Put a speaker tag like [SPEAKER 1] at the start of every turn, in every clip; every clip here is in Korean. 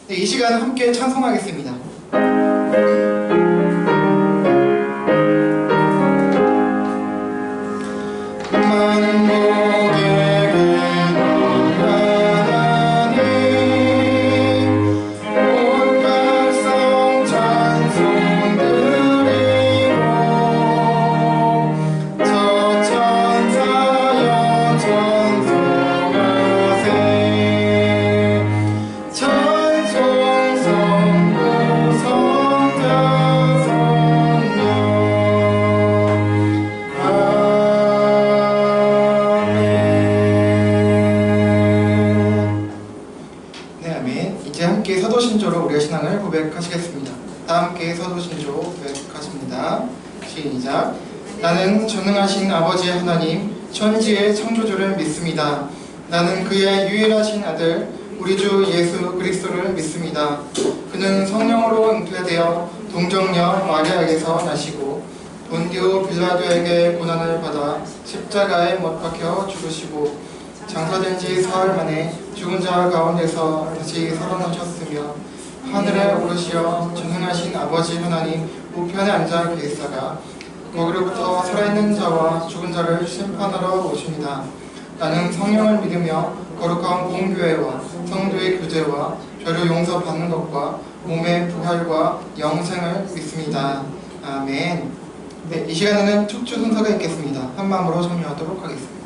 [SPEAKER 1] 네, 이 시간 함께 찬송하겠습니다. 서도신조로 우리의 신앙을 고백하시겠습니다. 다 함께 서도신조 고백하십니다. 시작. 나는 전능하신 아버지 하나님 천지의 창조주를 믿습니다. 나는 그의 유일하신 아들 우리 주 예수 그리스도를 믿습니다. 그는 성령으로 잉태되어 동정녀 마리아에게서 나시고 본디오 빌라도에게 고난을 받아 십자가에 못 박혀 죽으시고 장사된 지 사흘 만에 죽은 자 가운데서 다시 살아나셨으며 하늘에 오르시어 전능하신 아버지 하나님 우편에 앉아 계시다가 거기로부터 살아있는 자와 죽은 자를 심판하러 오십니다. 나는 성령을 믿으며 거룩한 공교회와 성도의 교제와 죄를 용서받는 것과 몸의 부활과 영생을 믿습니다. 아멘. 네, 이 시간에는 촉추 순서가 있겠습니다. 한 마음으로 참여하도록 하겠습니다.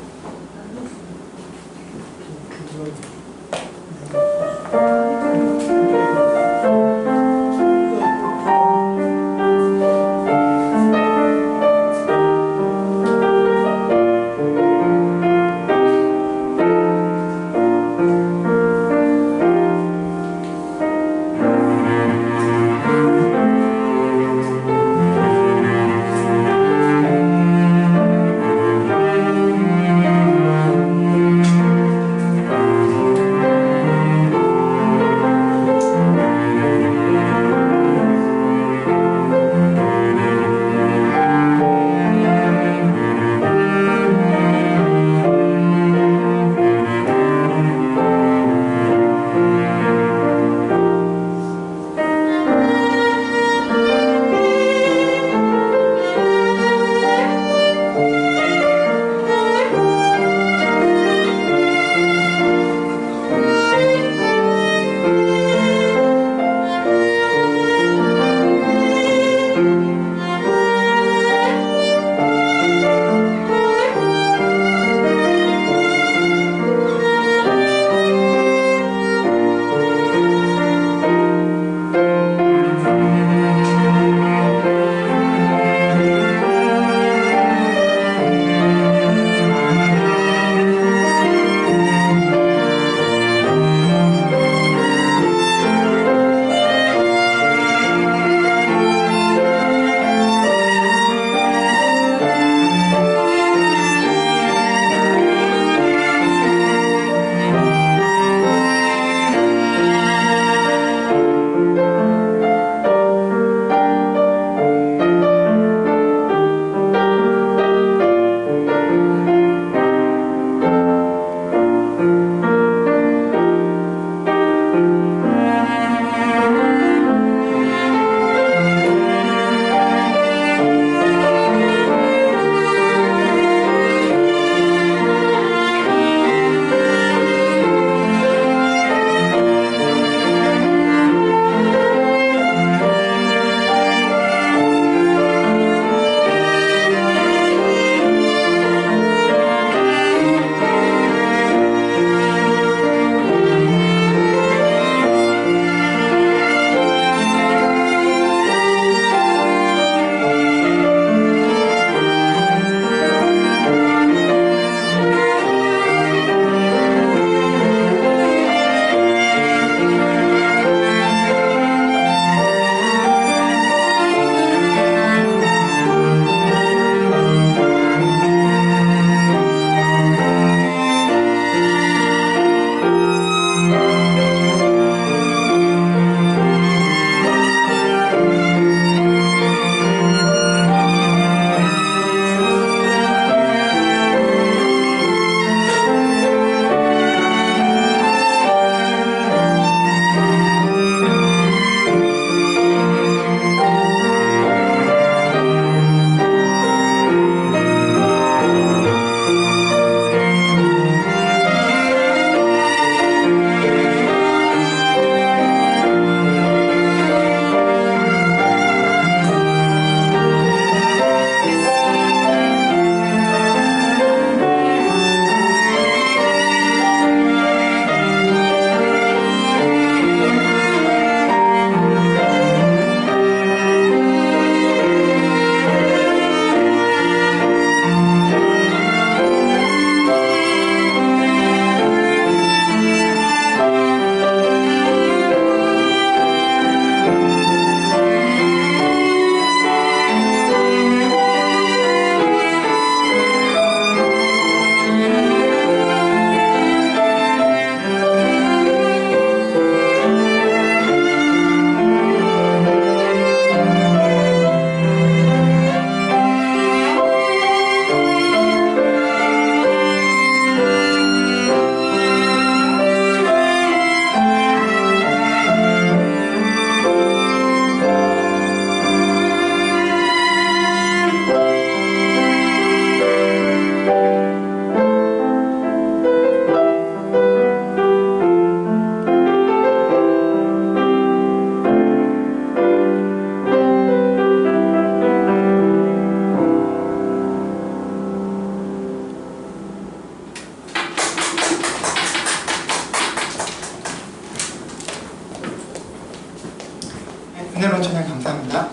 [SPEAKER 1] 은혜로운 찬양 감사합니다.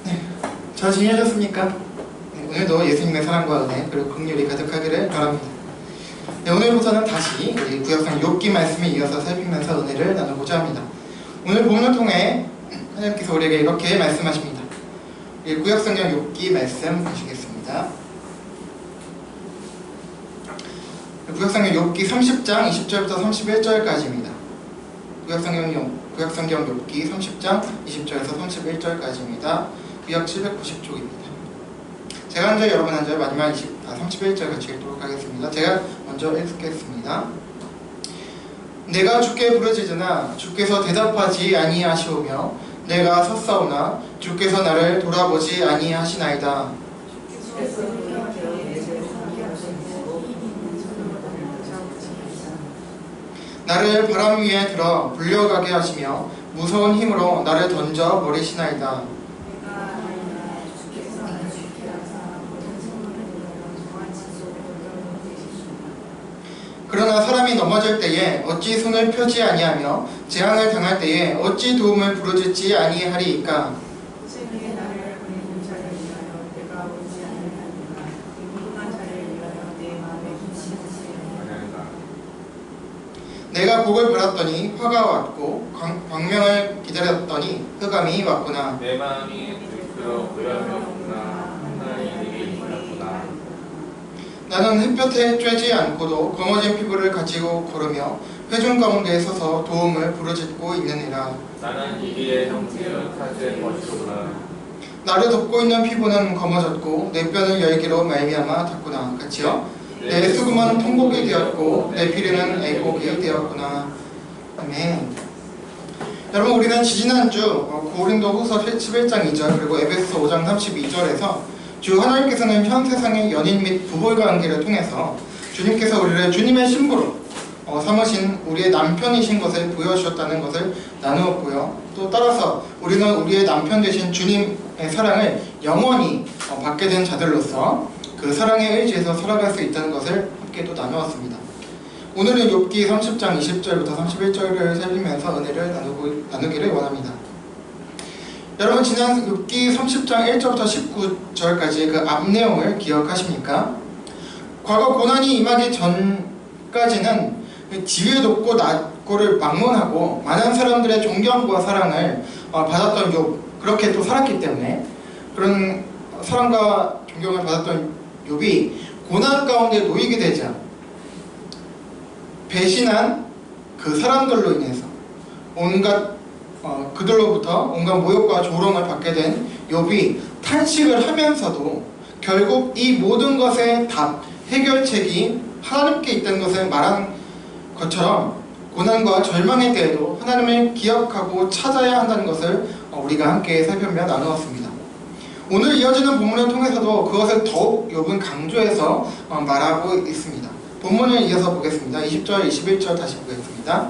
[SPEAKER 1] 네, 잘 지내셨습니까? 네, 오늘도 예수님의 사랑과 은혜 그리고 긍휼이 가득하기를 바랍니다. 네, 오늘부터는 다시 우리 구약성 욥기 말씀에 이어서 살피면서 은혜를 나누고자 합니다. 오늘 본문을 통해 하나님께서 우리에게 이렇게 말씀하십니다. 구약성경 욥기 말씀 보시겠습니다. 구약성경 욥기 30장 20절부터 31절까지입니다. 구약성경 욥기 30장 20절에서 31절까지입니다. 구약 790쪽입니다. 제가 한 절, 여러분 한 절, 마지막 31절 같이 읽도록 하겠습니다. 제가 먼저 읽겠습니다. 내가 주께 부르짖으나 주께서 대답하지 아니하시오며 내가 섰사오나 주께서 나를 돌아보지 아니하시나이다. 나를 바람 위에 들어 불려가게 하시며 무서운 힘으로 나를 던져 버리시나이다. 그러나 사람이 넘어질 때에 어찌 손을 펴지 아니하며 재앙을 당할 때에 어찌 도움을 부르짖지 아니하리이까. 내가 복을 바랐더니 화가 왔고 광명을 기다렸더니 흑암이 왔구나.
[SPEAKER 2] 내 마음이 들끓어 고요하였구나. 하나님이 내게 임하였구나.
[SPEAKER 1] 나는 햇볕에 쬐지 않고도 검어진 피부를 가지고 걸으며 회중 가운데 서서 도움을 부르짖고 있느니라.
[SPEAKER 2] 나는 이기의 형제의 타주의 멋이로구나.
[SPEAKER 1] 나를 덮고 있는 피부는 검어졌고 내 뼈는 열기로 말미암아 탔구나. 같이요. 내 수금은 통곡이 되었고 내 피리는 애곡이 되었구나. 아멘. 여러분, 우리는 지지난주 고린도후서 11장 2절 그리고 에베소서 5장 32절에서 주 하나님께서는 현 세상의 연인 및 부부 관계를 통해서 주님께서 우리를 주님의 신부로 삼으신 우리의 남편이신 것을 보여주셨다는 것을 나누었고요. 또 따라서 우리는 우리의 남편 되신 주님의 사랑을 영원히 받게 된 자들로서 그 사랑에 의지해서 살아갈 수 있다는 것을 함께 또 나누었습니다. 오늘은 욥기 30장 20절부터 31절을 살피면서 은혜를 나누기를 원합니다. 여러분, 지난 욥기 30장 1절부터 19절까지 그 앞 내용을 기억하십니까? 과거 고난이 임하기 전까지는 지위에 높고 낮고를 막론하고 많은 사람들의 존경과 사랑을 받았던 욥, 그렇게 또 살았기 때문에 그런 사랑과 존경을 받았던 욥이 고난 가운데 놓이게 되자 배신한 그 사람들로 인해서 그들로부터 온갖 모욕과 조롱을 받게 된 욥이 탄식을 하면서도 결국 이 모든 것의 답, 해결책이 하나님께 있다는 것을 말한 것처럼 고난과 절망의 때에도 하나님을 기억하고 찾아야 한다는 것을 우리가 함께 살펴보며 나누었습니다. 오늘 이어지는 본문을 통해서도 그것을 더욱 욥은 강조해서 말하고 있습니다. 본문을 이어서 보겠습니다. 20절, 21절 다시 보겠습니다.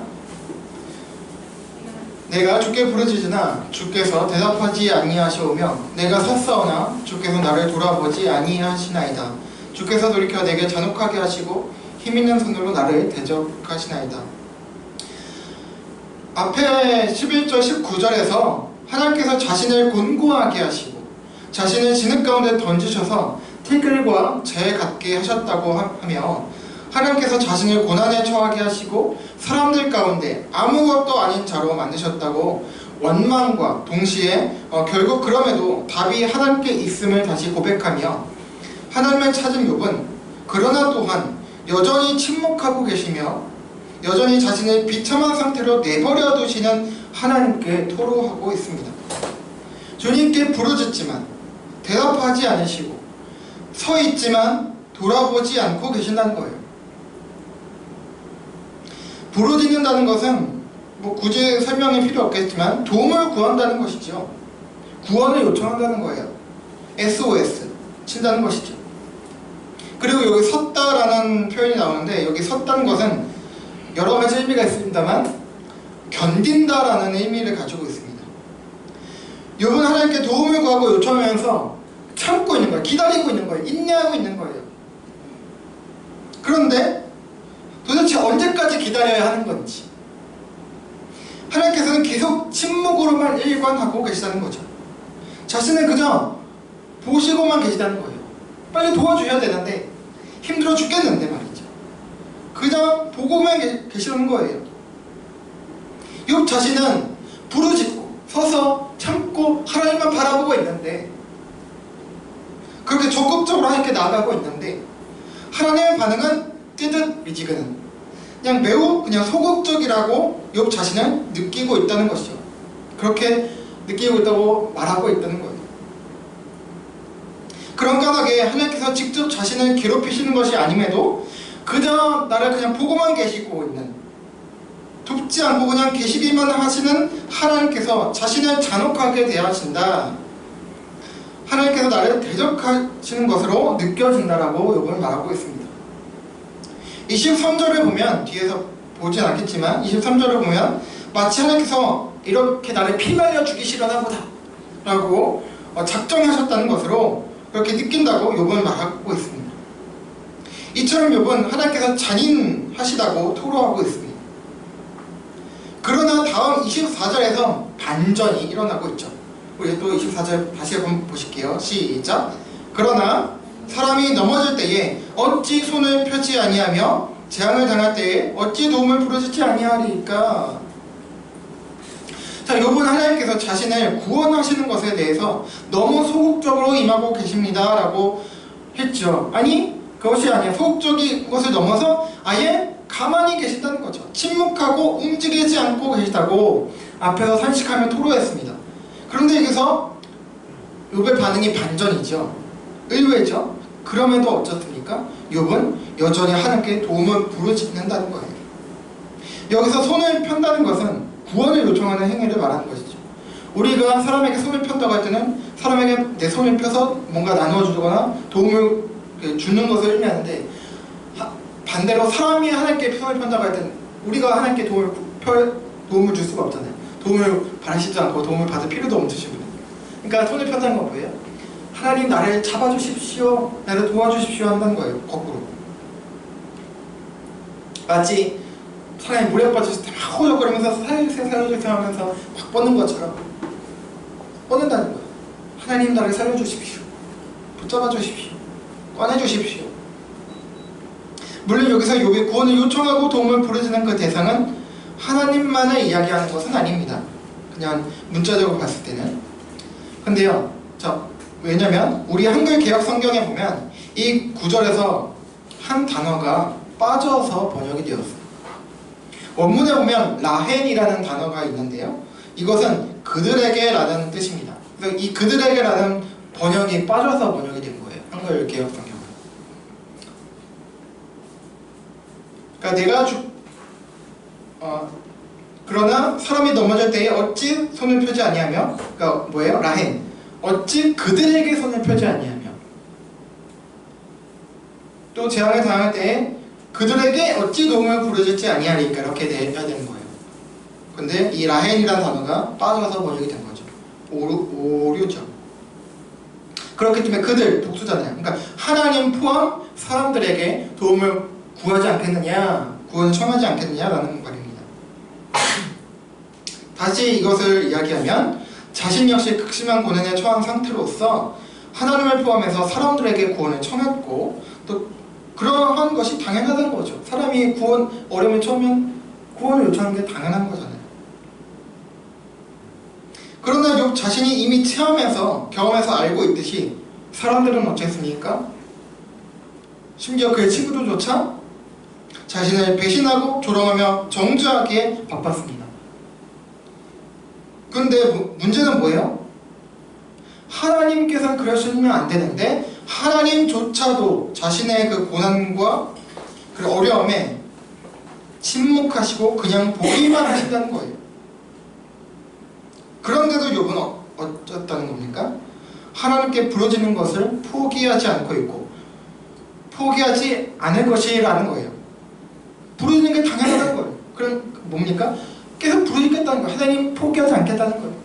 [SPEAKER 1] 내가 주께 부르짖으나 주께서 대답하지 아니하시오며 내가 섰사오나 주께서 나를 돌아보지 아니하시나이다. 주께서 돌이켜 내게 잔혹하게 하시고 힘있는 손으로 나를 대적하시나이다. 앞에 11절, 19절에서 하나님께서 자신을 곤고하게 하시고 자신을 진흙 가운데 던지셔서 티끌과 재 같게 하셨다고 하며 하나님께서 자신을 고난에 처하게 하시고 사람들 가운데 아무것도 아닌 자로 만드셨다고 원망과 동시에 결국 그럼에도 답이 하나님께 있음을 다시 고백하며 하나님을 찾은 욥은 그러나 또한 여전히 침묵하고 계시며 여전히 자신을 비참한 상태로 내버려 두시는 하나님께 토로하고 있습니다. 주님께 부르짖지만 대답하지 않으시고 서 있지만 돌아보지 않고 계신다는 거예요. 부르짖는다는 것은 굳이 설명이 필요 없겠지만 도움을 구한다는 것이죠. 구원을 요청한다는 거예요. SOS 친다는 것이죠. 그리고 여기 섰다라는 표현이 나오는데 여기 섰다는 것은 여러 가지 의미가 있습니다만 견딘다라는 의미를 가지고 있습니다. 욥은 하나님께 도움을 구하고 요청하면서 참고 있는 거예요. 기다리고 있는 거예요. 인내하고 있는 거예요. 그런데 도대체 언제까지 기다려야 하는 건지, 하나님께서는 욥은 계속 침묵으로만 일관하고 계시다는 거죠. 자신은 그저 보시고만 계시다는 거예요. 빨리 도와줘야 되는데 힘들어 죽겠는데 말이죠. 그냥 보고만 계시는 거예요. 욥 자신은 부르짖고 서서 참고 하나님만 바라보고 있는데, 그렇게 적극적으로 하나님께 나아가고 있는데 하나님의 반응은 뜨뜻 미지근한, 그냥 매우 그냥 소극적이라고 욥 자신은 느끼고 있다는 것이죠. 그렇게 느끼고 있다고 말하고 있다는 거예요. 그런 까닭에 하나님께서 직접 자신을 괴롭히시는 것이 아님에도 그저 나를 그냥 보고만 계시고 있는, 돕지 않고 그냥 계시기만 하시는 하나님께서 자신을 잔혹하게 대하신다, 하나님께서 나를 대적하시는 것으로 느껴진다라고 욥은 말하고 있습니다. 23절을 보면, 뒤에서 보진 않겠지만 23절을 보면 마치 하나님께서 이렇게 나를 피말려 죽이시려나 보다 라고 작정하셨다는 것으로 그렇게 느낀다고 욥은 말하고 있습니다. 이처럼 욥은 하나님께서 잔인하시다고 토로하고 있습니다. 그러나 다음 24절에서 반전이 일어나고 있죠. 우리 또 24절 다시 한번 보실게요. 시작. 그러나 사람이 넘어질 때에 어찌 손을 펴지 아니하며 재앙을 당할 때에 어찌 도움을 부르짖지 아니하리까. 자, 욥은 하나님께서 자신을 구원하시는 것에 대해서 너무 소극적으로 임하고 계십니다 라고 했죠. 아니, 그것이 아니야. 소극적인 것을 넘어서 아예 가만히 계신다는 거죠. 침묵하고 움직이지 않고 계시다고 앞에서 산식하며 토로했습니다. 그런데 여기서 욥의 반응이 반전이죠. 의외죠. 그럼에도 어떻습니까? 욥은 여전히 하나님께 도움을 부르짖는다는 거예요. 여기서 손을 편다는 것은 구원을 요청하는 행위를 말하는 것이죠. 우리가 사람에게 손을 편다고 할 때는 사람에게 내 손을 펴서 뭔가 나누어주거나 도움을 주는 것을 의미하는데, 반대로 사람이 하나님께 손을 편다고 할 때는 우리가 하나님께 도움을 줄 수가 없잖아요. 도움을 바라시지 않고 도움을 받을 필요도 없으신 분이에요. 그러니까 손을 편다는 건 뭐예요? 하나님 나를 잡아주십시오, 나를 도와주십시오 한다는 거예요. 거꾸로. 마치 사람이 물에 빠졌을 때 막 호적거리면서 살려주세요 하면서 확 뻗는 것처럼 뻗는다는 거예요. 하나님 나를 살려주십시오, 붙잡아 주십시오, 꺼내주십시오. 물론 여기서 욥이 구원을 요청하고 도움을 부르짖는 그 대상은 하나님만을 이야기하는 것은 아닙니다. 그냥 문자적으로 봤을 때는. 근데요, 왜냐면 우리 한글 개역 성경에 보면 이 구절에서 한 단어가 빠져서 번역이 되었어요. 원문에 보면 라헨이라는 단어가 있는데요, 이것은 그들에게 라는 뜻입니다. 그래서 이 그들에게 라는 번역이 빠져서 번역이 된 거예요, 한글 개역 성경은. 그러니까 그러나 사람이 넘어질 때에 어찌 손을 펴지 아니하며, 그러니까 뭐예요? 라헨. 어찌 그들에게 손을 펴지 아니하며, 또 재앙을 당할 때에 그들에게 어찌 도움을 부르짖지 아니하리까, 이렇게 돼야 되는 거예요. 근데 이 라헨이라는 단어가 빠져서 번역이 된 거죠. 오류죠. 그렇기 때문에 그들, 복수잖아요. 그러니까 하나님 포함 사람들에게 도움을 구하지 않겠느냐, 구원을 청하지 않겠느냐라는 말입니다. 다시 이것을 이야기하면 자신 역시 극심한 고난에 처한 상태로서 하나님을 포함해서 사람들에게 구원을 청했고, 또 그러한 것이 당연하다는 거죠. 사람이 어려움에 처하면 구원을 요청하는 게 당연한 거잖아요. 그러나 욥 자신이 이미 경험해서 알고 있듯이 사람들은 어땠습니까? 심지어 그의 친구들조차 자신을 배신하고 조롱하며 정죄하기에 바빴습니다. 그런데 문제는 뭐예요? 하나님께서는 그러시면 안 되는데 하나님조차도 자신의 그 고난과 그 어려움에 침묵하시고 그냥 보기만 하신다는 거예요. 그런데도 욥은 어쩌다는 겁니까? 하나님께 부르짖는 것을 포기하지 않고 있고 포기하지 않을 것이라는 거예요. 부르짖는 게 당연하다는 거예요. 그럼 뭡니까? 계속 부르짖겠다는 거예요. 하나님 포기하지 않겠다는 거예요.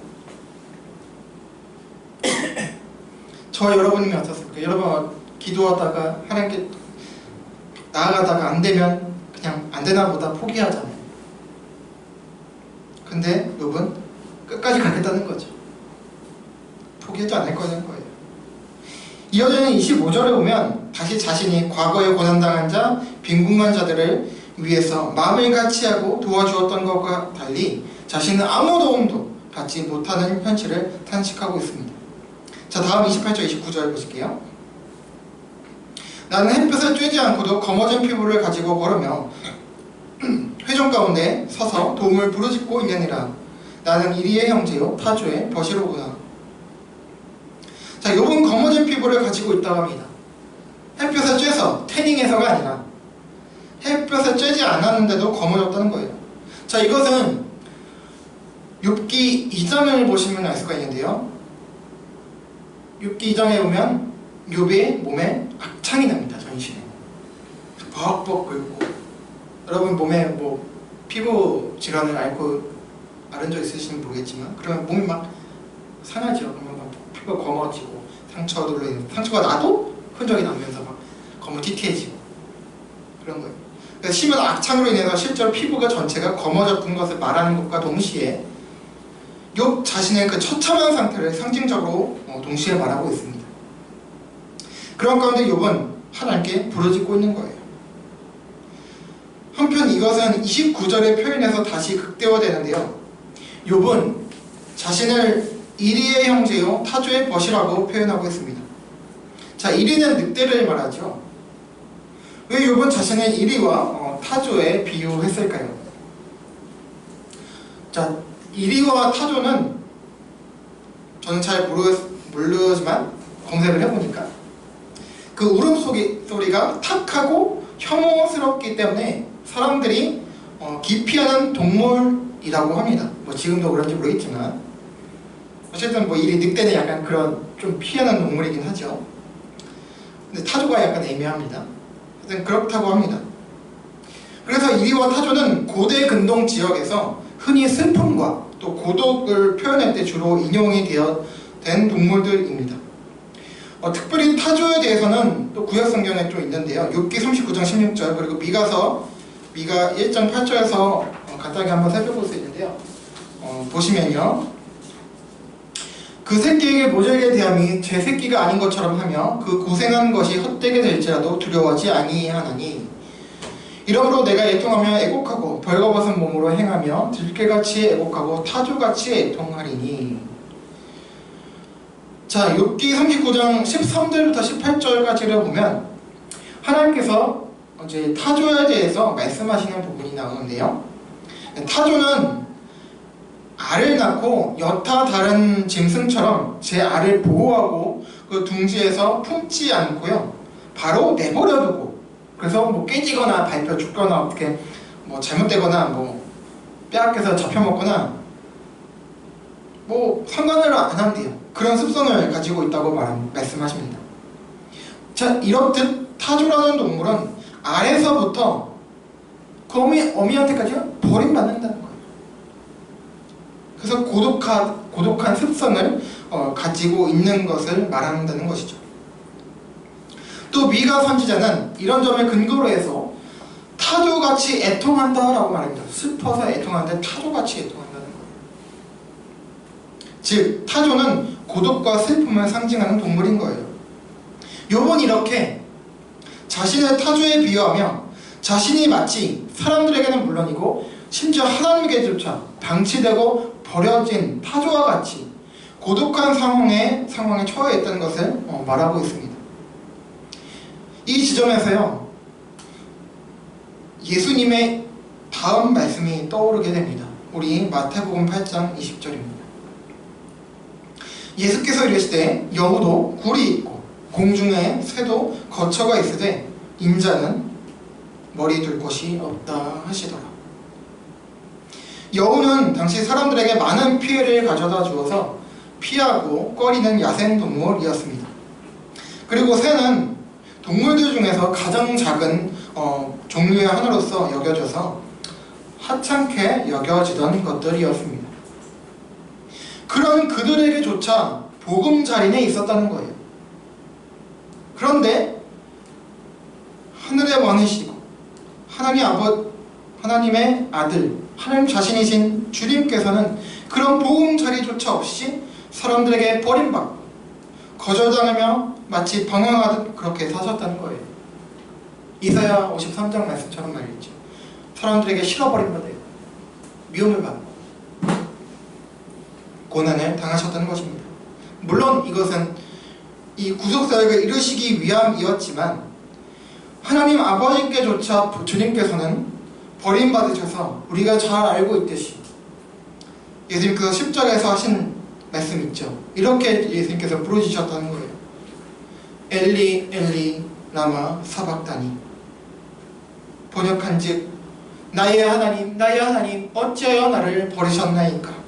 [SPEAKER 1] 저 여러분이 어떻습니까? 여러분 기도하다가 하나님께 나아가다가 안 되면 그냥 안 되나 보다 포기하잖아요. 근데 욥은 끝까지 가겠다는 거죠. 포기하지 않을 거라는 거예요. 이어지는 25절에 보면 다시 자신이 과거에 고난당한 자, 빈궁한 자들을 위해서 마음을 같이하고 도와주었던 것과 달리 자신은 아무 도움도 받지 못하는 현실을 탄식하고 있습니다. 자, 다음 28절 29절 보실게요. 나는 햇볕을 쬐지 않고도 검어진 피부를 가지고 걸으며 회중 가운데 서서 도움을 부르짖고 있느니라. 나는 이리의 형제요 타조의 벗이로구나. 자, 욥은 검어진 피부를 가지고 있다고 합니다. 햇볕을 쬐서, 태닝해서가 아니라 햇볕을 쬐지 않았는데도 검어졌다는 거예요. 자, 이것은 욥기 2장을 보시면 알 수가 있는데요. 욥기 2장에 보면 욥의 몸에 악창이 납니다. 전신에 벅벅 끓고. 여러분 몸에 뭐 피부 질환을 앓은 적 있으시면 모르겠지만 그러면 몸이 막 상하죠. 그러면 막 피부가 검어지고 상처가 나도 흔적이 나면서 막 검어티티해지고 그런 거예요. 그래서 심한 악창으로 인해서 실제로 피부가 전체가 검어졌던 것을 말하는 것과 동시에 욥 자신의 그 처참한 상태를 상징적으로 동시에 말하고 있습니다. 그런 가운데 욥은 하나님께 부르짖고 있는 거예요. 한편 이것은 29절의 표현에서 다시 극대화되는데요. 욥은 자신을 이리의 형제요 타조의 벗이라고 표현하고 있습니다. 자, 이리는 늑대를 말하죠. 왜 욥은 자신의 이리와 타조에 비유했을까요? 자, 이리와 타조는 저는 잘 모르지만 검색을 해보니까 그 울음소리가 탁하고 혐오스럽기 때문에 사람들이 기피하는 동물이라고 합니다. 뭐 지금도 그런지 모르겠지만 어쨌든 뭐 이 늑대는 약간 그런 좀 피하는 동물이긴 하죠. 근데 타조가 약간 애매합니다. 하여튼 그렇다고 합니다. 그래서 이리와 타조는 고대 근동 지역에서 흔히 슬픔과 또 고독을 표현할 때 주로 인용이 된 동물들입니다. 특별히 타조에 대해서는 또 구약 성경에 좀 있는데요. 욥기 39장 16절 그리고 미가 1장 8절에서 간단하게 한번 살펴볼 수 있는데요. 보시면요. 그 새끼에게 모질게 대함이 제 새끼가 아닌 것처럼 하며 그 고생한 것이 헛되게 될지라도 두려워하지 아니하나니 이러므로 내가 애통하며 애곡하고 벌거벗은 몸으로 행하며 들깨같이 애곡하고 타조같이 애통하리니. 자, 욥기 39장 13절부터 18절까지를 보면 하나님께서 이제 타조에 대해서 말씀하시는 부분이 나오는데요. 타조는 알을 낳고 여타 다른 짐승처럼 제 알을 보호하고 그 둥지에서 품지 않고요. 바로 내버려두고 그래서 뭐 깨지거나 밟혀 죽거나 어떻게 뭐 잘못되거나 뭐 빼앗겨서 잡혀먹거나 뭐 상관을 안 한대요. 그런 습성을 가지고 있다고 말씀하십니다. 자, 이렇듯 타조라는 동물은 알에서부터 그 어미한테까지 버림받는다는 거예요. 그래서 고독한 습성을 가지고 있는 것을 말한다는 것이죠. 또 미가 선지자는 이런 점을 근거로 해서 타조같이 애통한다라고 말합니다. 슬퍼서 애통하는데 타조같이 애통한다는 거예요. 즉 타조는 고독과 슬픔을 상징하는 동물인 거예요. 욥은 이렇게 자신을 타조에 비유하며 자신이 마치 사람들에게는 물론이고 심지어 하나님에게조차 방치되고 버려진 타조와 같이 고독한 상황에 처해 있다는 것을 말하고 있습니다. 이 지점에서요 예수님의 다음 말씀이 떠오르게 됩니다. 우리 마태복음 8장 20절입니다. 예수께서 이르시되 여우도 굴이 있고 공중에 새도 거처가 있으되 인자는 머리 둘 곳이 없다 하시더라. 여우는 당시 사람들에게 많은 피해를 가져다 주어서 피하고 꺼리는 야생동물이었습니다. 그리고 새는 동물들 중에서 가장 작은 종류의 하나로서 여겨져서 하찮게 여겨지던 것들이었습니다. 그런 그들에게조차 보금자리에 있었다는 거예요. 그런데 하늘의 왕이시고 하나님의 아들 하나님 자신이신 주님께서는 그런 보금자리조차 없이 사람들에게 버림받고 거절당하며 마치 방황하듯 그렇게 사셨다는 거예요. 이사야 53장 말씀처럼 말이죠. 사람들에게 싫어버림받아요. 미움을 받고 고난을 당하셨다는 것입니다. 물론 이것은 이 구속사역을 이루시기 위함이었지만 하나님 아버지께조차 주님께서는 버림받으셔서 우리가 잘 알고 있듯이 예수님께서 십자가에서 하신 말씀 있죠. 이렇게 예수님께서 부르짖으셨다는 거예요. 엘리 엘리 라마 사박다니. 번역한즉 나의 하나님 어찌하여 나를 버리셨나이까.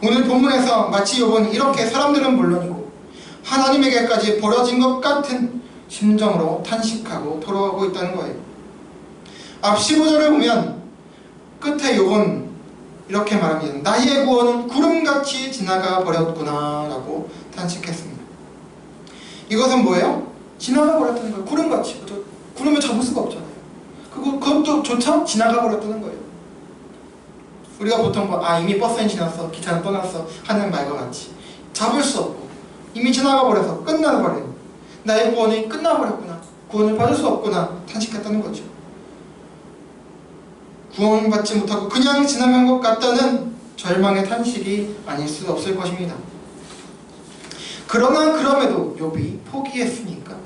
[SPEAKER 1] 오늘 본문에서 마치 욥은 이렇게 사람들은 물론이고 하나님에게까지 버려진 것 같은 심정으로 탄식하고 토로하고 있다는 거예요. 앞 15절을 보면 끝에 욥은 이렇게 말합니다. 나의 구원은 구름같이 지나가 버렸구나 라고 탄식했습니다. 이것은 뭐예요? 지나가 버렸다는 거예요. 구름같이. 구름을 잡을 수가 없잖아요. 그것도 조차 지나가 버렸다는 거예요. 우리가 보통 이미 버스는 지났어, 기차는 떠났어 하는 말과 같이 잡을 수 없고 이미 지나가 버려서 끝나버린 나의 구원이 끝나버렸구나, 구원을 받을 수 없구나 탄식했다는 거죠. 구원받지 못하고 그냥 지나간 것 같다는 절망의 탄식이 아닐 수 없을 것입니다. 그러나 그럼에도 욥이 포기했습니까?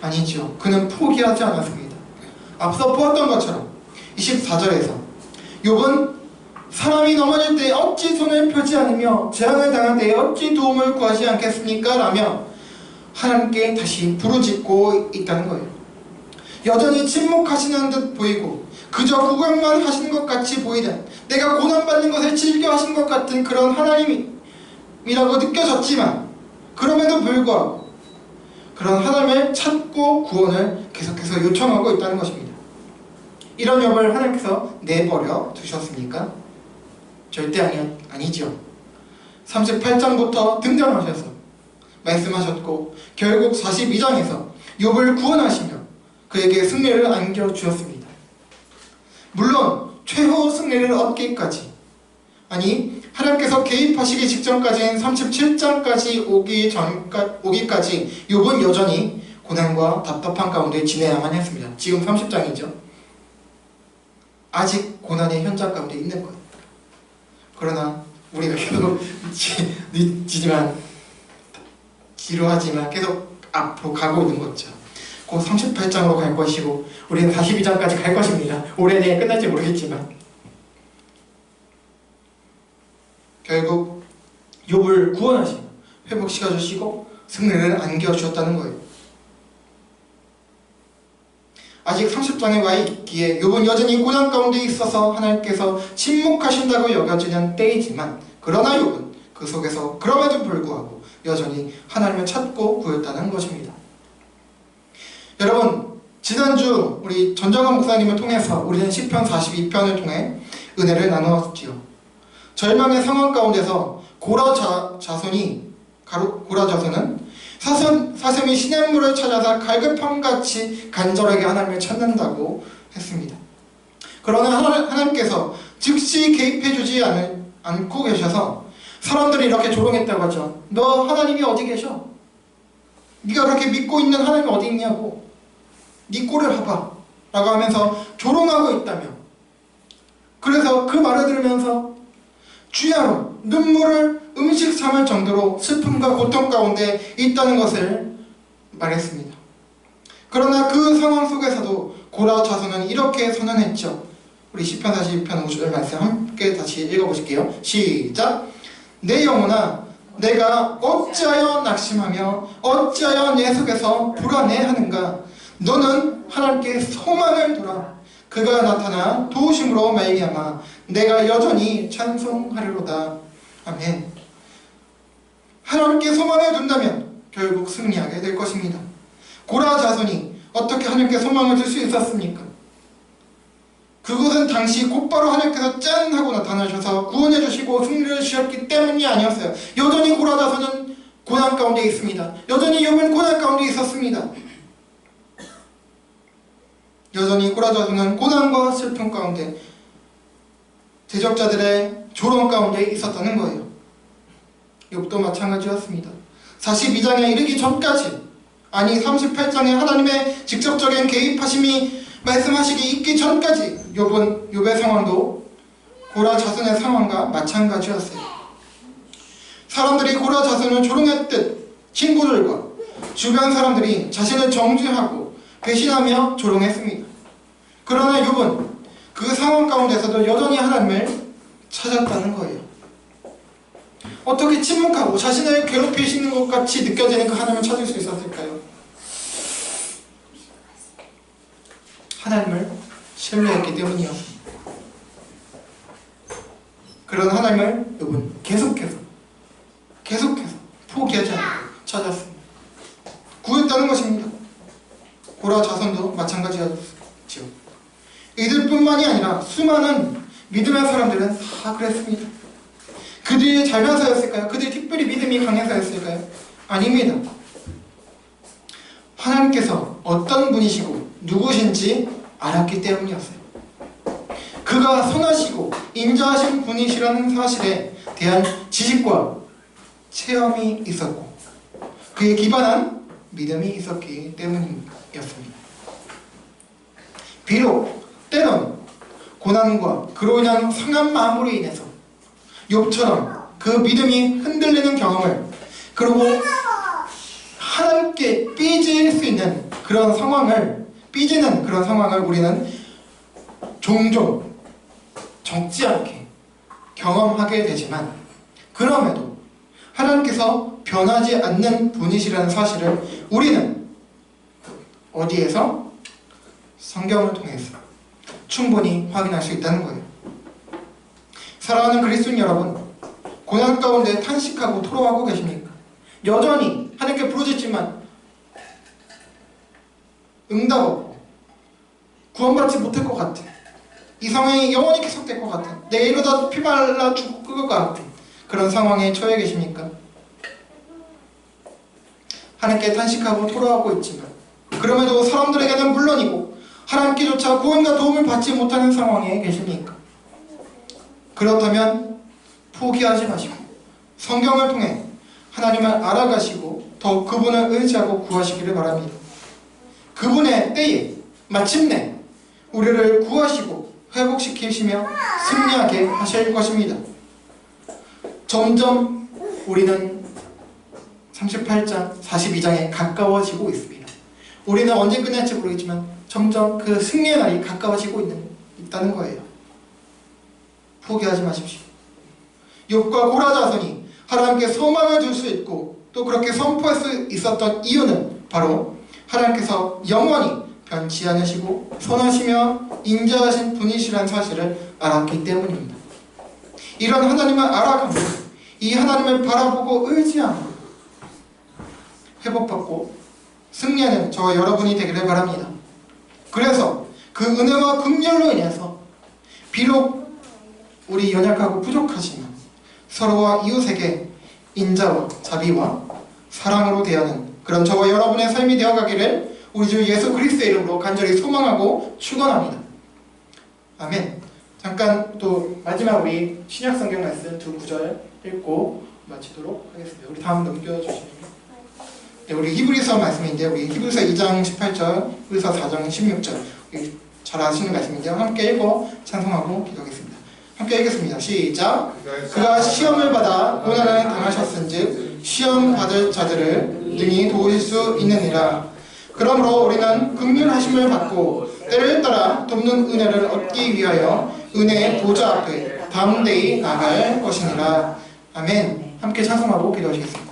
[SPEAKER 1] 아니죠. 그는 포기하지 않았습니다. 앞서 보았던 것처럼 24절에서 욥은 사람이 넘어질 때 어찌 손을 펴지 않으며 재앙을 당할 때 어찌 도움을 구하지 않겠습니까? 라며 하나님께 다시 부르짖고 있다는 거예요. 여전히 침묵하시는 듯 보이고 그저 구경만 하시는 것 같이 보이든 내가 고난받는 것을 즐겨 하신 것 같은 그런 하나님이라고 느껴졌지만 그럼에도 불구하고 그런 하나님을 찾고 구원을 계속해서 요청하고 있다는 것입니다. 이런 욥을 하나님께서 내버려 두셨습니까? 절대 아니죠. 38장부터 등장하셔서 말씀하셨고 결국 42장에서 욥을 구원하시며 그에게 승리를 안겨주었습니다. 물론 최후 승리를 얻기까지 하나님께서 개입하시기 직전까지인 37장까지 오기까지 욥은 여전히 고난과 답답한 가운데 지내야만 했습니다. 지금 30장이죠. 아직 고난의 현장 가운데 있는 거예요. 그러나 우리가 계속 지루하지만 계속 앞으로 가고 있는 거죠. 곧 38장으로 갈 것이고 우리는 42장까지 갈 것입니다. 올해 내에 끝날지 모르겠지만 결국 욥을 구원하시고 회복시켜주시고 승리를 안겨주셨다는 거예요. 아직 30장에 와 있기에 욥은 여전히 고난 가운데 있어서 하나님께서 침묵하신다고 여겨지는 때이지만 그러나 욥은 그 속에서 그럼에도 불구하고 여전히 하나님을 찾고 구했다는 것입니다. 여러분, 지난주 우리 전정환 목사님을 통해서 우리는 시편 42편을 통해 은혜를 나누었지요. 절망의 상황 가운데서 고라 자손은 사슴이 시냇물을 찾아서 갈급함같이 간절하게 하나님을 찾는다고 했습니다. 그러나 하나님께서 즉시 개입해주지 않고 계셔서 사람들이 이렇게 조롱했다고 하죠. 너 하나님이 어디 계셔? 네가 그렇게 믿고 있는 하나님이 어디 있냐고. 네 꼴을 봐봐 라고 하면서 조롱하고 있다며, 그래서 그 말을 들으면서 주야로 눈물을 음식 삼을 정도로 슬픔과 고통 가운데 있다는 것을 말했습니다. 그러나 그 상황 속에서도 고라 자손은 이렇게 선언했죠. 우리 시편 42편 50절 말씀 함께 다시 읽어보실게요. 시작! 내 영혼아, 내가 어찌하여 낙심하며 어찌하여 내 속에서 불안해하는가? 너는 하나님께 소망을 두라. 그가 나타나 도우심으로 말미암아 내가 여전히 찬송하리로다. 아멘. 하나님께 소망을 둔다면 결국 승리하게 될 것입니다. 고라 자손이 어떻게 하나님께 소망을 둘 수 있었습니까? 그것은 당시 곧바로 하나님께서 짠 하고 나타나셔서 구원해 주시고 승리를 주셨기 때문이 아니었어요. 여전히 고라 자손은 고난 가운데 있습니다. 여전히 욥은 고난 가운데 있었습니다. 여전히 고라 자손은 고난과 슬픔 가운데 대적자들의 조롱 가운데 있었다는 거예요. 욥도 마찬가지였습니다. 42장에 이르기 전까지, 아니 38장에 하나님의 직접적인 개입하심이 말씀하시기 있기 전까지 욥의 상황도 고라 자손의 상황과 마찬가지였어요. 사람들이 고라 자손을 조롱했듯 친구들과 주변 사람들이 자신을 정죄하고 배신하며 조롱했습니다. 그러나 욥은 그 상황 가운데서도 여전히 하나님을 찾았다는 거예요. 어떻게 침묵하고 자신을 괴롭히시는 것 같이 느껴지는 그 하나님을 찾을 수 있었을까요? 하나님을 신뢰했기 때문이었습니다. 그런 하나님을 욥은 계속해서 포기하지 않고 찾았습니다. 구했다는 것입니다. 고라 자손도 마찬가지였죠. 이들뿐만이 아니라 수많은 믿음의 사람들은 다 그랬습니다. 그들이 잘나서였을까요? 그들이 특별히 믿음이 강해서였을까요? 아닙니다. 하나님께서 어떤 분이시고 누구신지 알았기 때문이었어요. 그가 선하시고 인자하신 분이시라는 사실에 대한 지식과 체험이 있었고 그에 기반한 믿음이 있었기 때문이었습니다. 비록 때론 고난과 그로 인한 상한 마음으로 인해서 욥처럼 그 믿음이 흔들리는 경험을, 그리고 하나님께 삐질 수 있는 그런 상황을, 삐지는 그런 상황을 우리는 종종 적지 않게 경험하게 되지만, 그럼에도 하나님께서 변하지 않는 분이시라는 사실을 우리는 어디에서? 성경을 통해서 충분히 확인할 수 있다는 거예요. 사랑하는 그리스도인 여러분, 고난 가운데 탄식하고 토로하고 계십니까? 여전히 하나님께 부르짖지만 응답 없고 구원받지 못할 것 같아. 이 상황이 영원히 계속될 것 같아. 내가 이러다 피말라 죽을 것 같은 그런 상황에 처해 계십니까? 하나님께 탄식하고 토로하고 있지만 그럼에도 사람들에게는 물론이고 하나님께조차 구원과 도움을 받지 못하는 상황에 계십니까? 그렇다면 포기하지 마시고 성경을 통해 하나님을 알아가시고 더 그분을 의지하고 구하시기를 바랍니다. 그분의 때에 마침내 우리를 구하시고 회복시키시며 승리하게 하실 것입니다. 점점 우리는 38장, 42장에 가까워지고 있습니다. 우리는 언제 끝날지 모르겠지만 점점 그 승리의 날이 가까워지고 있다는 거예요. 포기하지 마십시오. 욥과 고라 자손이 하나님께 소망을 둘 수 있고 또 그렇게 선포할 수 있었던 이유는 바로 하나님께서 영원히 변치 않으시고 선하시며 인자하신 분이시라는 사실을 알았기 때문입니다. 이런 하나님을 알아가고 이 하나님을 바라보고 의지하고 회복받고 승리하는 저와 여러분이 되기를 바랍니다. 그래서 그 은혜와 긍휼로 인해서 비록 우리 연약하고 부족하지만 서로와 이웃에게 인자와 자비와 사랑으로 대하는 그런 저와 여러분의 삶이 되어가기를 우리 주 예수 그리스도의 이름으로 간절히 소망하고 축원합니다. 아멘. 잠깐 또 마지막 우리 신약 성경 말씀 두 구절 읽고 마치도록 하겠습니다. 우리 다음 넘겨주시면. 네, 우리 히브리서 말씀인데 우리 히브리서 2장 18절, 히브리서 4장 16절 잘 아시는 말씀인데요. 함께 읽고 찬송하고 기도하겠습니다. 함께 읽겠습니다. 시작. 그가 시험을 받아 고난을 당하셨은즉 시험 받을 자들을 능히 도우실 수 있느니라. 그러므로 우리는 긍휼하심을 받고 때를 따라 돕는 은혜를 얻기 위하여 은혜의 보좌 앞에 담대히 나갈 것이니라. 아멘. 함께 찬송하고 기도하시겠습니다.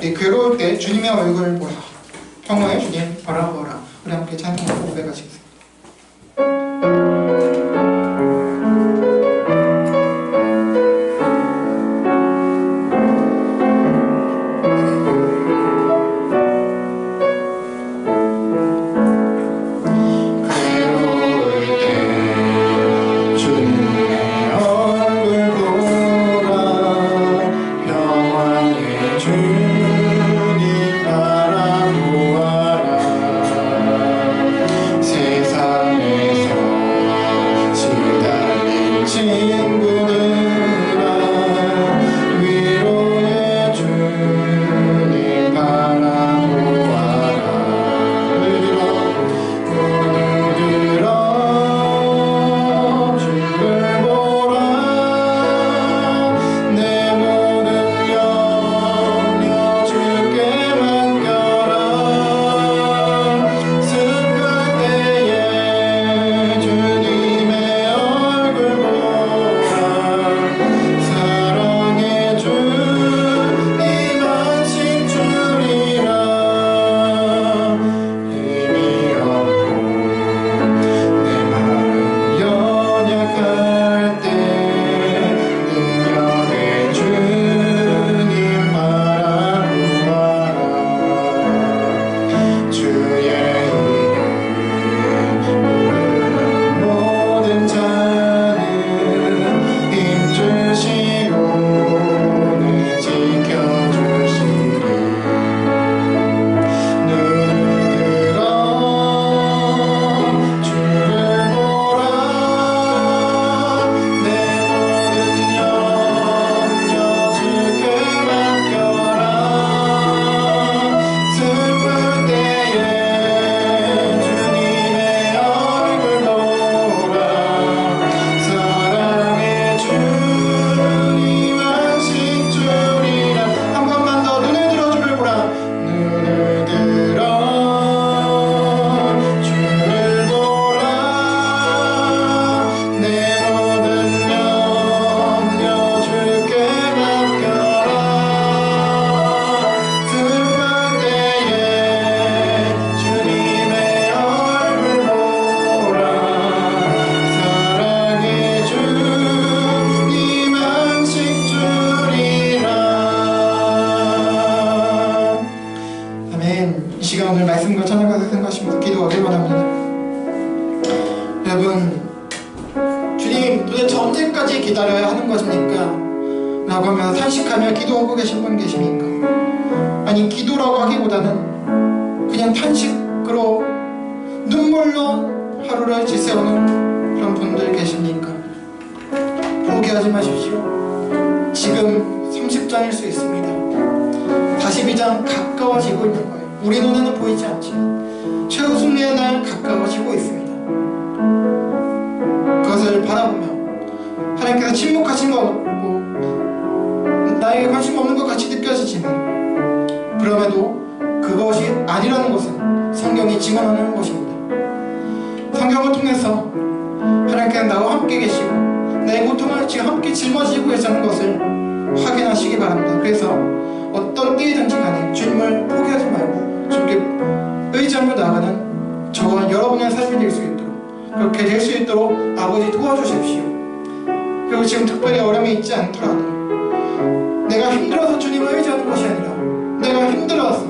[SPEAKER 1] 네, 괴로울 때 주님의 얼굴을 보라. 평화의 주님 바라보라. 우리 함께 찬송하고 고백하시겠습니다.
[SPEAKER 3] 평화의 주
[SPEAKER 1] 기도하기 원합니다. 여러분, 주님 도대체 언제까지 기다려야 하는 것입니까? 라고 하며 탄식하며 기도하고 계신 분 계십니까? 아니, 기도라고 하기보다는 그냥 탄식으로 눈물로 하루를 지새우는 그런 분들 계십니까? 포기하지 마십시오. 지금 30장일 수 있습니다. 42장 가까워지고 있는 거예요. 우리 눈에는 보이지 않지만 최후 승리의 날 가까워지고 있습니다. 그것을 바라보며 하나님께서 침묵하신 것 같고 나에게 관심 없는 것 같이 느껴지지만 그럼에도 그것이 아니라는 것은 성경이 증언하는 것입니다. 성경을 통해서 하나님께서 나와 함께 계시고 내 고통을 지금 함께 짊어지고 계시는 것을 확인하시기 바랍니다. 그래서 어떤 때이든지 간에 주님을 포기하지 말고 주님께 의지하며 나아가는 저와 여러분의 삶이 될 수 있도록, 그렇게 될 수 있도록 아버지 도와주십시오. 그리고 지금 특별히 어려움이 있지 않더라도 내가 힘들어서 주님을 의지하는 것이 아니라, 내가 힘들어서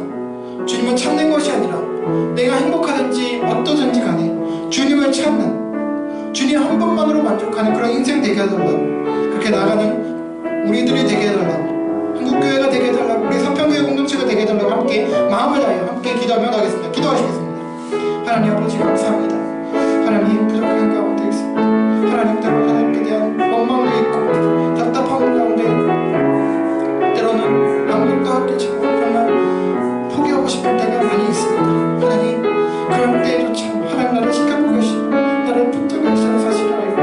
[SPEAKER 1] 주님을 찾는 것이 아니라, 내가 행복하든지 어떠든지 간에 주님을 찾는, 주님 한 분만으로 만족하는 그런 인생 되게 해달라고, 그렇게 나가는 우리들이 되게 해달라고, 한국교회가 되게 해달라고, 우리 서평교회 공동체가 되게 해달라고 함께 마음을 다하여 함께 기도하며 나가겠습니다. 기도하시겠습니다. 하나님 아버지 감사합니다. 하나님 부족한 가운데 있습니다. 하나님 때로 하나님께 대한 원망도 있고 답답한 가운데 때로는 아무것도 없게 지고 정말 포기하고 싶을 때가 많이 있습니다. 하나님 그런 때조차 하나님 나를 지켜보고 계시고 나를 붙들고 계시는 사실을 알고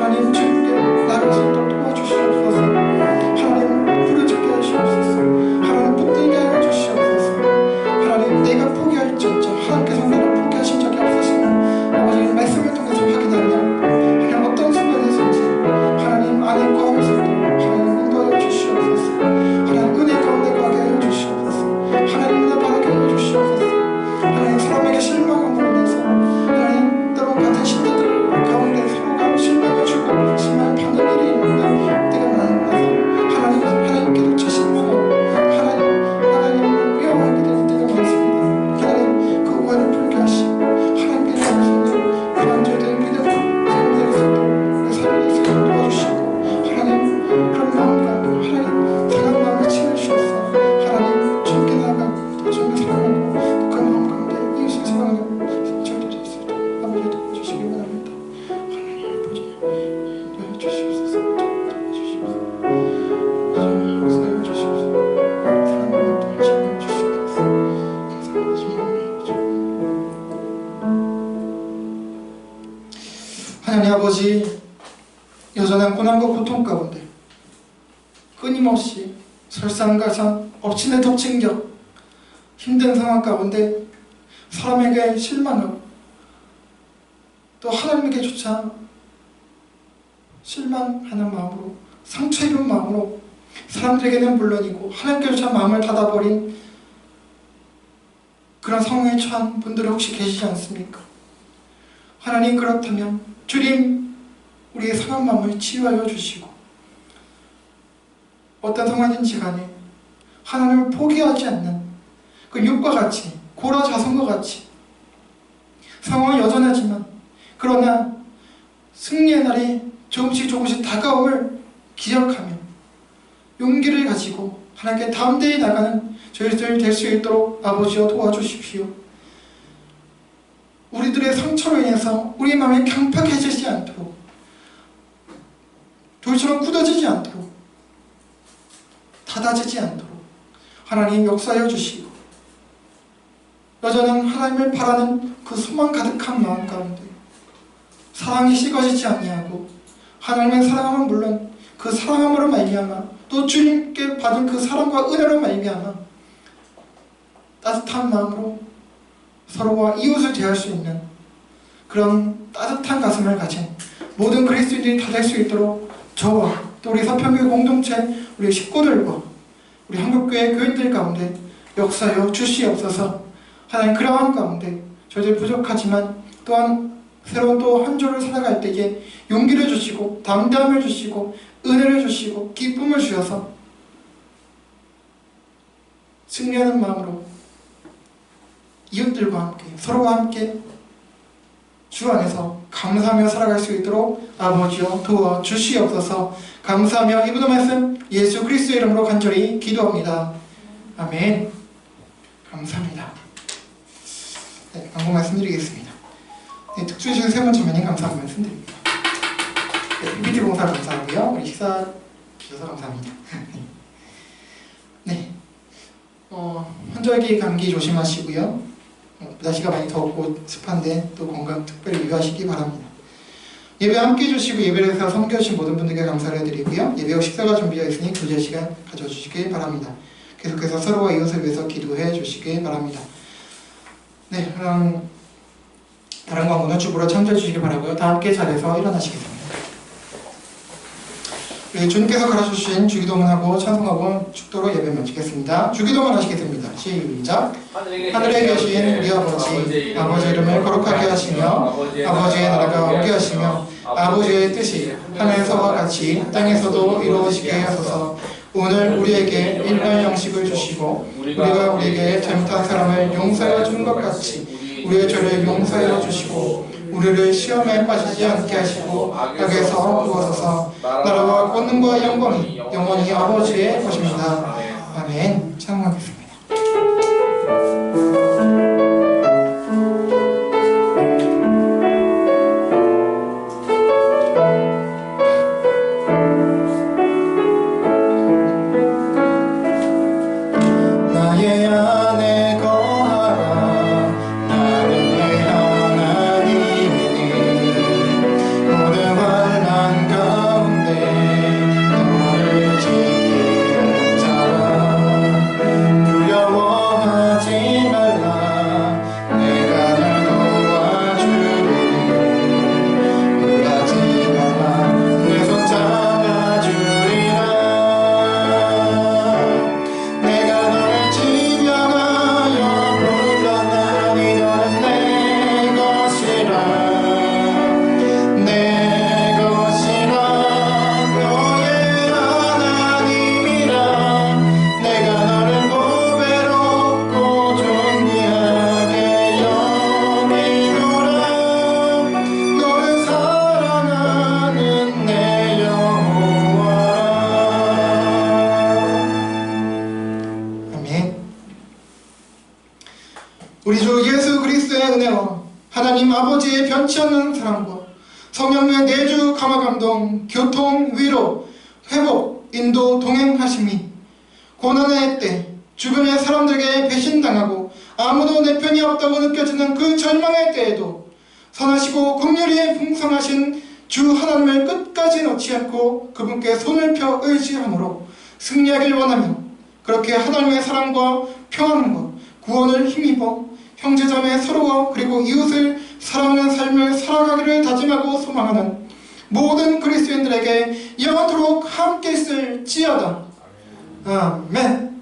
[SPEAKER 1] 하나님 주님께 나를 또 도와주시옵소서. 하나님 부르짖게 하시옵소서. 하나님 붙들게 하여 주시옵소서. 하나님 내가 포기할지언정 하나님께서 나를 포기하신 적이 없으시면 아버지 말씀을 통해서 확인하며 하나님 어떤 순간에서인지 하나님 안에 거하면서도 하나님 인도하여 주시옵소서. 하나님 은혜 가운데 거하게 하여 주시옵소서. 하나님 은혜 바라게 하여 주시옵소서. 하나님 사람에게 실망함으로 인해서 하나님 때로 같은 신자들 가운데 서로가 실망을 주고 실망을 받는 일이 있는데 때가 많아서 하나님께도 실망하고 하나님을 위험하게 되는 때가 많습니다. 하나님 그 오해를 풀게 하시고 하나님께 대하시는 그런 죄된 믿음으로 삶에서 내 삶에서 도와주시고 하나님 그런 마음과 하나님 상한 마음을 치유하셔서 하나님 주님께 나아가고 주님께 사랑하고 그 마음 가운데 이웃을 사랑하는 저희들이 있을 때 아버지 도와주시기 원합니다. 하나님 아버지 도와주시옵소서. 도와주시옵소서. 도와주시옵소서. 사랑하는 도와주시옵소서. 하나님 아버지 여전한 고난과 고통 가운데 끊임없이 설상가상 엎치는 덮친겨 힘든 상황 가운데 사람에게 실망하고 또 하나님에게조차 실망하는 마음으로 상처 입은 마음으로 사람들에게는 물론이고 하나님께조차 마음을 닫아버린 그런 상황에 처한 분들이 혹시 계시지 않습니까? 하나님 그렇다면 주님 우리의 상한 마음을 치유하여 주시고 어떤 상황인지 간에 하나님을 포기하지 않는 그 육과 같이 고라 자손과 같이 상황은 여전하지만 그러나 승리의 날이 조금씩 다가옴을 기억하며 용기를 가지고 하나님께 담대히 나가는 저희들 될 수 있도록 아버지여 도와주십시오. 우리들의 상처로 인해서 우리 마음이 강팍해지지 않도록 돌처럼 굳어지지 않도록 닫아지지 않도록 하나님 역사하여 주시고 여전한 하나님을 바라는 그 소망 가득한 마음 가운데 사랑이 식어지지 아니하고 하나님의 사랑함은 물론 그 사랑함으로 말미암아 또 주님께 받은 그 사랑과 은혜로 말미암아 따뜻한 마음으로 서로와 이웃을 대할 수 있는 그런 따뜻한 가슴을 가진 모든 그리스도인들이 다 될 수 있도록 저와 또 우리 서평교회 공동체 우리 식구들과 우리 한국교회 교인들 가운데 역사여 주시옵소서. 하나님 그러한 가운데 저희들 부족하지만 또한 새로운 또 한 주를 살아갈 때에 용기를 주시고 담대함을 주시고 은혜를 주시고 기쁨을 주셔서 승리하는 마음으로 이웃들과 함께 서로와 함께 주 안에서 감사하며 살아갈 수 있도록 아버지여 도와 주시옵소서. 감사하며 이 모든 말씀 예수 그리스도의 이름으로 간절히 기도합니다. 아멘. 감사합니다. 네, 광고 말씀드리겠습니다. 네, 특주해 주신 세 분 전면님 감사한 말씀드립니다. 네, PPT 봉사 감사하고요. 우리 식사 주셔서 감사합니다. 네, 환절기 감기 조심하시고요. 날씨가 많이 덥고 습한데 또 건강 특별히 유의하시기 바랍니다. 예배 함께 해주시고 예배를 해서 섬겨주신 모든 분들께 감사를 드리고요. 예배 후 식사가 준비되어 있으니 교제 시간 가져주시기 바랍니다. 계속해서 서로와 이웃을 위해서 기도해 주시기 바랍니다. 네, 그럼 다른 광고는 주보로 참조해 주시기 바라고요. 다 함께 자리에서 일어나시겠습니다. 주님께서 가르쳐주신 주기도문하고 찬송하고 축도로 예배 마치겠습니다. 주기도문 하시겠습니다. 시작. 하늘에 계신 우리 아버지 이름을 거룩하게 하시며 아버지의 나라가 오게 하시며 아버지의 뜻이 하늘에서와 같이 땅에서도 이루어지게 하소서. 오늘 우리에게 일반 양식을 주시고 우리가 우리에게 잘못한 사람을 용서하여 준 것 같이 우리의 죄를 용서하여 주시고 우리를 시험에 빠지지 않게 하시고 악에서 구하소서. 나라와 권능과 영광이 영원히 아버지의 것입니다. 아멘. 찬송하겠습니다. 나의 안에 거하라. 나는 내 하나님이니 모든 환난 가운데 너를 지키는 자라. 두려워하지 말라. 내가 널 도와주리니 놀라지 말라. 내 손 잡아주리라. 내가 너를 지명하여 불렀나니 너는 내 것이라. 내 것이라. 너의 하나님이라. 내가 너를 보배롭고 존귀하게 여기노라. 너를 사랑하는 내 여호와라. 아멘. 우리 주 예수 그리스도의 은혜와 하나님 아버지의 변치 않는 사랑과 성령의 내주 감화 감동 교통 위로 회복 인도 동행하심이 고난의 때 주변의 사람들에게 배신당하고 아무도 내 편이 없다고 느껴지는 그 절망의 때에도 선하시고 긍휼히 풍성하신 주 하나님을 끝까지 놓지 않고 그분께 손을 펴 의지함으로 승리하길 원하며 그렇게 하나님의 사랑과 평안과 구원을 힘입어 형제자매 서로와 그리고 이웃을 사랑하는 삶을 살아가기를 다짐하고 소망하는 모든 그리스도인들에게 영원토록 함께 있을지어다. 아멘.